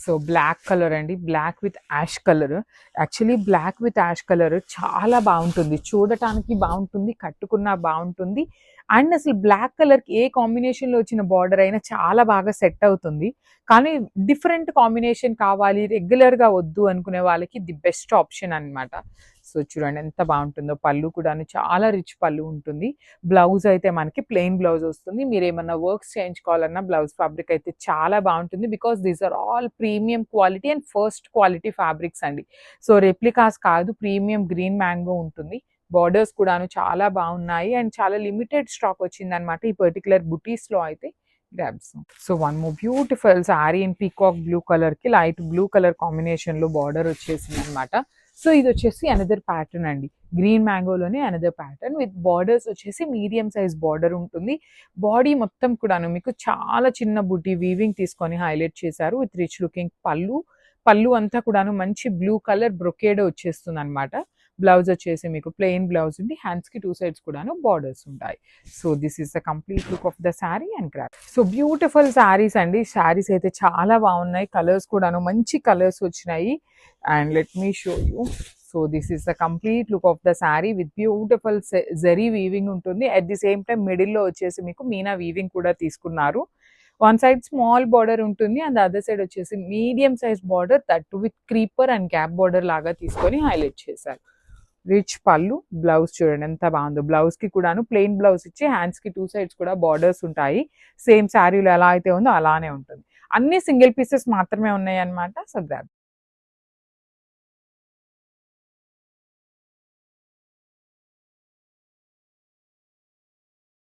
So black colour అండి, black with ash colour. Actually black with ash colour చాలా బాగుంటుంది, చూడటానికి బాగుంటుంది, కట్టుకున్నా బాగుంటుంది. అండ్ అసలు బ్లాక్ కలర్కి ఏ కాంబినేషన్లో వచ్చిన బార్డర్ అయినా చాలా బాగా సెట్ అవుతుంది. కానీ డిఫరెంట్ కాంబినేషన్ కావాలి, రెగ్యులర్గా వద్దు అనుకునే వాళ్ళకి ది బెస్ట్ ఆప్షన్ అనమాట. సో చూడండి ఎంత బాగుంటుందో, పళ్ళు కూడాను చాలా రిచ్ పళ్ళు ఉంటుంది. బ్లౌజ్ అయితే మనకి ప్లెయిన్ బ్లౌజ్ వస్తుంది. మీరు ఏమన్నా వర్క్స్ చేయించుకోవాలన్నా బ్లౌజ్ ఫ్యాబ్రిక్ అయితే చాలా బాగుంటుంది. Because these are all premium quality and first quality fabrics అండి. సో రెప్లికాస్ కాదు, ప్రీమియం గ్రీన్ మ్యాంగో ఉంటుంది. బార్డర్స్ కూడాను చాలా బాగున్నాయి అండ్ చాలా లిమిటెడ్ స్టాక్ వచ్చిందనమాట ఈ పర్టికులర్ బుటీస్లో అయితే. గ్రాబ్స్. So one more beautiful sari in peacock blue కలర్కి లైట్ బ్లూ కలర్ కాంబినేషన్లో బార్డర్ వచ్చేసింది అనమాట. సో ఇది వచ్చేసి అనదర్ ప్యాటర్న్ అండి, గ్రీన్ మ్యాంగోలోనే అనదర్ ప్యాటర్న్ విత్ బార్డర్స్ వచ్చేసి మీడియం సైజ్ బార్డర్ ఉంటుంది. బాడీ మొత్తం కూడాను మీకు చాలా చిన్న బుటీ వీవింగ్ తీసుకొని హైలైట్ చేశారు విత్ రిచ్ లుకింగ్ పళ్ళు అంతా కూడాను మంచి బ్లూ కలర్ బ్రొకేడ్ వచ్చేస్తుంది అనమాట. బ్లౌజ్ వచ్చేసి మీకు ప్లెయిన్ బ్లౌజ్ ఉంది, హ్యాండ్స్కి 2 సైడ్స్ కూడాను బార్డర్స్ ఉంటాయి. So this is the complete look of the sari and craft. So beautiful saris అండి, శారీస్ అయితే చాలా బాగున్నాయి, కలర్స్ కూడాను మంచి కలర్స్ వచ్చినాయి. And let me show you. So this is the complete look of the sari with beautiful zari weaving ఉంటుంది. At the same time మిడిల్లో వచ్చేసి మీకు మీనా వీవింగ్ కూడా తీసుకున్నారు. వన్ సైడ్ స్మాల్ బార్డర్ ఉంటుంది అండ్ అదర్ సైడ్ వచ్చేసి medium size border, that with creeper and gap border లాగా తీసుకొని హైలైట్ చేశారు. రిచ్ పళ్ళు, బ్లౌజ్ చూడండి ఎంత బాగుందో. బ్లౌజ్కి కూడాను ప్లెయిన్ బ్లౌజ్ ఇచ్చి హ్యాండ్స్కి 2 సైడ్స్ కూడా బార్డర్స్ ఉంటాయి. సేమ్ శారీలో ఎలా అయితే ఉందో అలానే ఉంటుంది. అన్ని సింగిల్ పీసెస్ మాత్రమే ఉన్నాయి అనమాట. So grab.